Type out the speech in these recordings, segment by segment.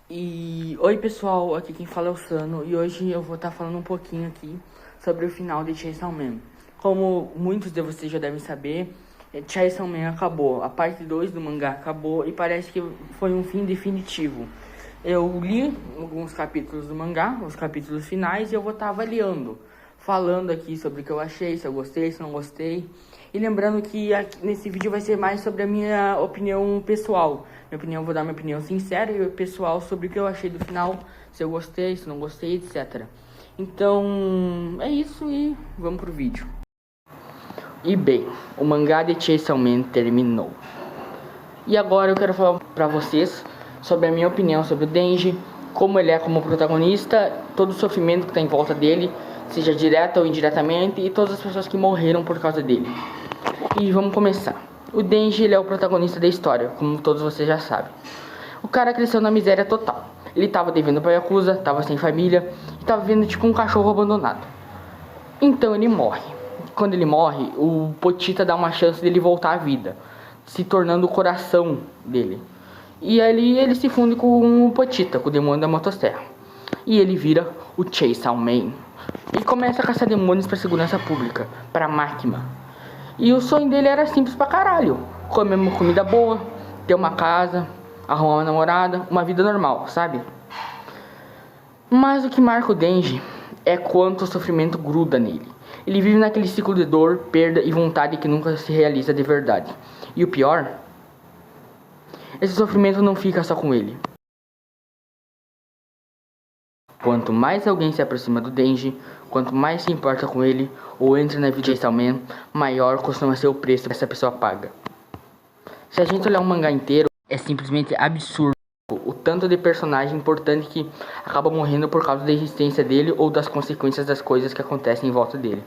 E oi pessoal, aqui quem fala é o Sano e hoje eu vou estar falando um pouquinho aqui sobre o final de Chainsaw Man. Como muitos de vocês já devem saber, Chainsaw Man acabou, a parte 2 do mangá acabou e parece que foi um fim definitivo. Eu li alguns capítulos do mangá, os capítulos finais, e eu vou estar avaliando, falando aqui sobre o que eu achei, se eu gostei, se não gostei. E lembrando que nesse vídeo vai ser mais sobre a minha opinião pessoal. Eu vou dar minha opinião sincera e pessoal sobre o que eu achei do final, se eu gostei, se não gostei, etc. Então, é isso e vamos pro vídeo. E bem, o mangá de Chainsaw Man terminou. E agora eu quero falar pra vocês sobre a minha opinião sobre o Denji, como ele é como protagonista, todo o sofrimento que está em volta dele, seja direto ou indiretamente, e todas as pessoas que morreram por causa dele. E vamos começar. O Denji, ele é o protagonista da história, como todos vocês já sabem. O cara cresceu na miséria total. Ele tava devendo pra Yakuza, tava sem família, e tava vivendo tipo um cachorro abandonado. Então ele morre. Quando ele morre, o Pochita dá uma chance dele voltar à vida, se tornando o coração dele. E ali ele se funde com o Pochita, com o demônio da motosserra. E ele vira o Chainsaw Man. E começa a caçar demônios pra segurança pública, pra Makima. E o sonho dele era simples pra caralho: comer uma comida boa, ter uma casa, arrumar uma namorada, uma vida normal, sabe? Mas o que marca o Denji é quanto o sofrimento gruda nele. Ele vive naquele ciclo de dor, perda e vontade que nunca se realiza de verdade. E o pior, esse sofrimento não fica só com ele. Quanto mais alguém se aproxima do Denji, quanto mais se importa com ele ou entra na vida de Chainsaw Man, maior costuma ser o preço que essa pessoa paga. Se a gente olhar um mangá inteiro, é simplesmente absurdo o tanto de personagem importante que acaba morrendo por causa da existência dele ou das consequências das coisas que acontecem em volta dele.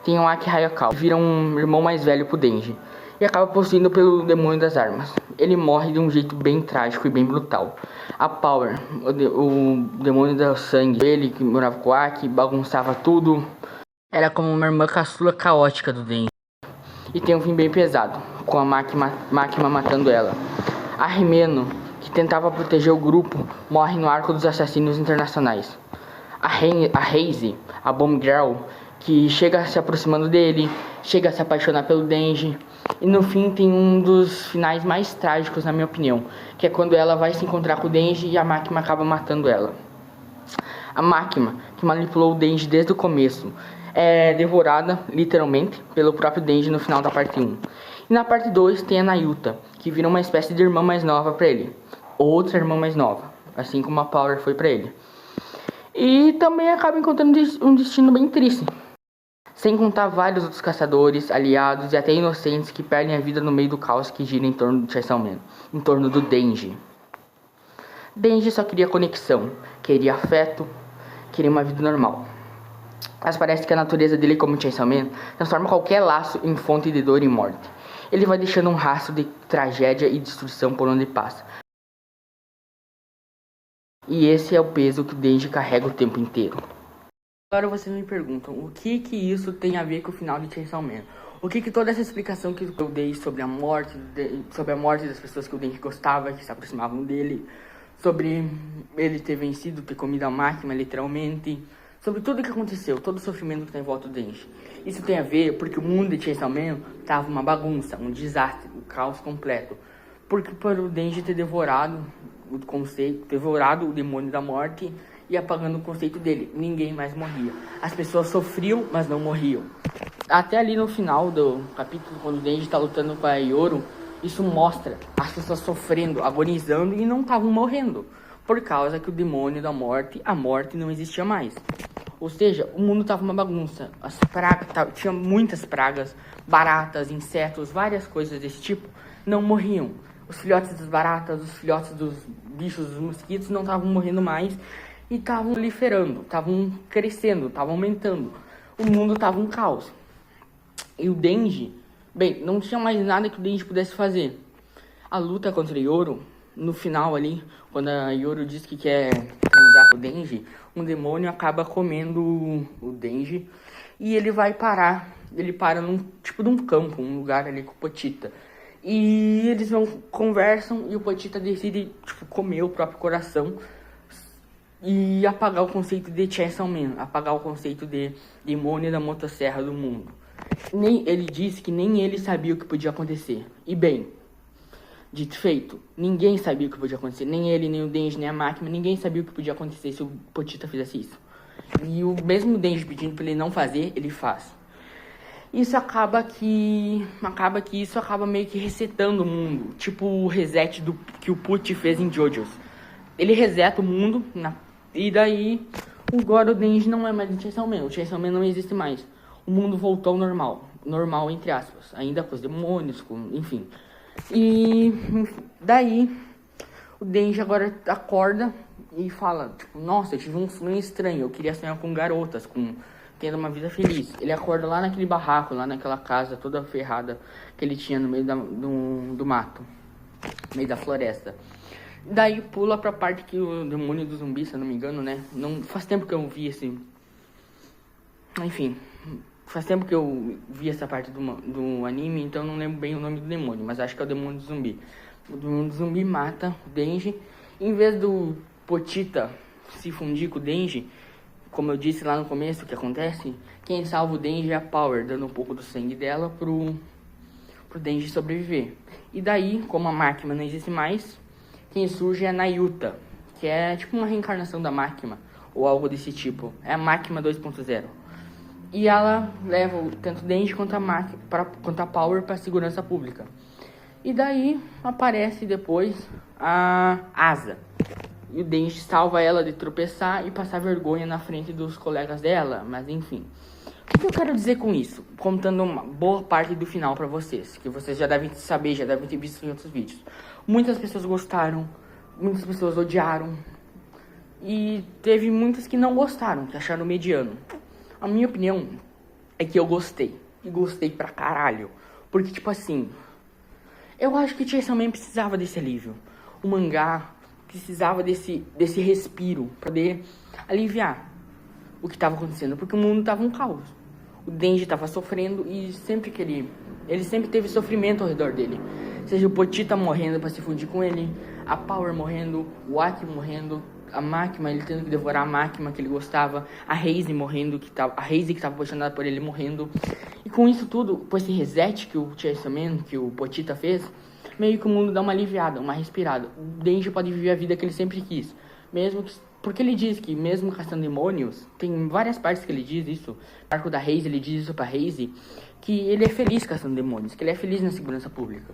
Tem o Aki Hayakawa, que vira um irmão mais velho pro Denji e acaba possuído pelo demônio das armas. Ele morre de um jeito bem trágico e bem brutal. A Power, o demônio do sangue, ele que morava com o Aki, bagunçava tudo. Era como uma irmã caçula caótica do Denji. E tem um fim bem pesado, com a Makima matando ela. A Rimeno, que tentava proteger o grupo, morre no arco dos assassinos internacionais. A Haze, a Bomb Girl, que chega se aproximando dele, chega a se apaixonar pelo Denji. E no fim tem um dos finais mais trágicos, na minha opinião, que é quando ela vai se encontrar com o Denji e a Makima acaba matando ela. A Makima, que manipulou o Denji desde o começo, é devorada, literalmente, pelo próprio Denji no final da parte 1. E na parte 2 tem a Nayuta, que vira uma espécie de irmã mais nova pra ele. Outra irmã mais nova, assim como a Power foi pra ele. E também acaba encontrando um destino bem triste. Sem contar vários outros caçadores, aliados e até inocentes que perdem a vida no meio do caos que gira em torno do Chainsaw Man, em torno do Denji. Denji só queria conexão, queria afeto, queria uma vida normal. Mas parece que a natureza dele como Chainsaw Man transforma qualquer laço em fonte de dor e morte. Ele vai deixando um rastro de tragédia e destruição por onde passa. E esse é o peso que o Denji carrega o tempo inteiro. Agora vocês me perguntam, o que isso tem a ver com o final de Chainsaw Man? O que toda essa explicação que eu dei sobre a morte, das pessoas que o Denji gostava, que se aproximavam dele, sobre ele ter vencido, ter comido a máquina, literalmente, sobre tudo o que aconteceu, todo o sofrimento que tá em volta do Denji. Isso tem a ver porque o mundo de Chainsaw Man tava uma bagunça, um desastre, um caos completo. Porque por o Denji ter devorado o conceito, devorado o demônio da morte e apagando o conceito dele, ninguém mais morria. As pessoas sofriam, mas não morriam. Até ali no final do capítulo, quando o Denji tá lutando com a Yoro, isso mostra as pessoas sofrendo, agonizando e não estavam morrendo, por causa que o demônio da morte, a morte não existia mais. Ou seja, o mundo tava uma bagunça. As pragas, tinha muitas pragas, baratas, insetos, várias coisas desse tipo, não morriam. Os filhotes das baratas, os filhotes dos bichos, dos mosquitos não estavam morrendo mais e estavam proliferando, estavam crescendo, estavam aumentando. O mundo tava um caos. E o Denji, bem, não tinha mais nada que o Denji pudesse fazer. A luta contra Yoro, no final ali, quando a Yoro diz que quer transar com o Denji, um demônio acaba comendo o Denji e ele vai parar. Ele para num tipo de um campo, um lugar ali com o Pochita. E eles conversam e o Pochita decide comer o próprio coração e apagar o conceito de Chainsaw Man, apagar o conceito de demônio da motosserra do mundo. Ele disse que nem ele sabia o que podia acontecer. E bem, dito feito, ninguém sabia o que podia acontecer. Nem ele, nem o Denji, nem a máquina. Ninguém sabia o que podia acontecer se o Pochita fizesse isso. E o mesmo Denji pedindo pra ele não fazer, ele faz. Isso acaba meio que resetando o mundo. Tipo o reset que o Pucci fez em JoJo's. Ele reseta o mundo, e daí agora o Denji não é mais o Chainsaw Man. O Chainsaw Man não existe mais. O mundo voltou ao normal. Normal, entre aspas. Ainda com os demônios, enfim. E daí o Denji agora acorda e fala, tipo, nossa, eu tive um sonho estranho. Eu queria sonhar com garotas, tendo uma vida feliz. Ele acorda lá naquele barraco, lá naquela casa toda ferrada que ele tinha no meio do mato, no meio da floresta. Daí pula pra parte que o demônio do zumbi, se eu não me engano, né? Não, faz tempo que eu vi esse... Enfim, faz tempo que eu vi essa parte do anime, então não lembro bem o nome do demônio, mas acho que é o demônio do zumbi. O demônio do zumbi mata o Denji. Em vez do Pochita se fundir com o Denji, como eu disse lá no começo, o que acontece? Quem salva o Denji é a Power, dando um pouco do sangue dela pro Denji sobreviver. E daí, como a máquina não existe mais, quem surge é a Nayuta, que é tipo uma reencarnação da máquina, ou algo desse tipo. É a máquina 2.0. E ela leva tanto o Denji quanto a Power para segurança pública. E daí aparece depois a Asa. E o Denji salva ela de tropeçar e passar vergonha na frente dos colegas dela. Mas enfim. O que eu quero dizer com isso? Contando uma boa parte do final pra vocês. Que vocês já devem saber, já devem ter visto em outros vídeos. Muitas pessoas gostaram. Muitas pessoas odiaram. E teve muitas que não gostaram, que acharam mediano. A minha opinião é que eu gostei. E gostei pra caralho. Porque tipo assim... Eu acho que Chainsaw Man precisava desse alívio. O mangá precisava desse respiro pra poder aliviar o que estava acontecendo, porque o mundo tava um caos. O Denji tava sofrendo e ele sempre teve sofrimento ao redor dele. Seja o Pochita morrendo pra se fundir com ele, a Power morrendo, o Aki morrendo, a máquina, ele tendo que devorar a máquina que ele gostava, a Reize morrendo, a Reize que tava apaixonada por ele morrendo. E com isso tudo, com esse reset que o Chainsaw Man, que o Pochita fez, meio que o mundo dá uma aliviada, uma respirada. O Denji pode viver a vida que ele sempre quis. Porque ele diz que mesmo caçando demônios, tem várias partes que ele diz isso. No arco da Reize, ele diz isso pra Reize, que ele é feliz caçando demônios, que ele é feliz na segurança pública.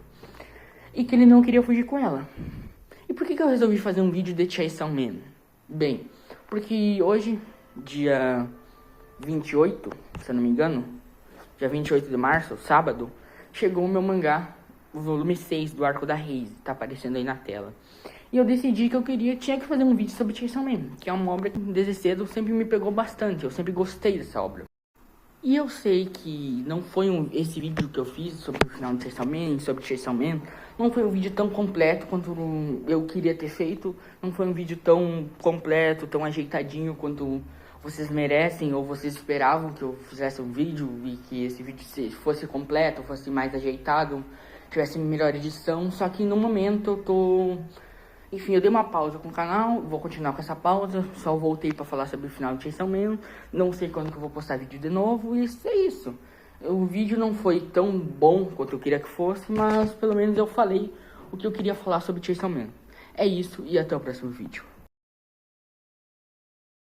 E que ele não queria fugir com ela. E por que eu resolvi fazer um vídeo de Chainsaw Man? Bem, porque hoje, dia 28, se eu não me engano, dia 28 de março, sábado, chegou o meu mangá, o volume 6 do Arco da Reize, tá aparecendo aí na tela. E eu decidi que eu tinha que fazer um vídeo sobre Chainsaw Man, que é uma obra que desde cedo sempre me pegou bastante, eu sempre gostei dessa obra. E eu sei que não foi esse vídeo que eu fiz sobre o final de Chainsaw Man, sobre Chainsaw Man, não foi um vídeo tão completo quanto eu queria ter feito, não foi um vídeo tão completo, tão ajeitadinho quanto vocês merecem ou vocês esperavam que eu fizesse um vídeo e que esse vídeo fosse completo, fosse mais ajeitado, tivesse melhor edição, só que no momento eu tô... Enfim, eu dei uma pausa com o canal, vou continuar com essa pausa, só voltei pra falar sobre o final de Chainsaw Man, não sei quando que eu vou postar vídeo de novo, e isso é isso. O vídeo não foi tão bom quanto eu queria que fosse, mas pelo menos eu falei o que eu queria falar sobre Chainsaw Man. É isso, e até o próximo vídeo.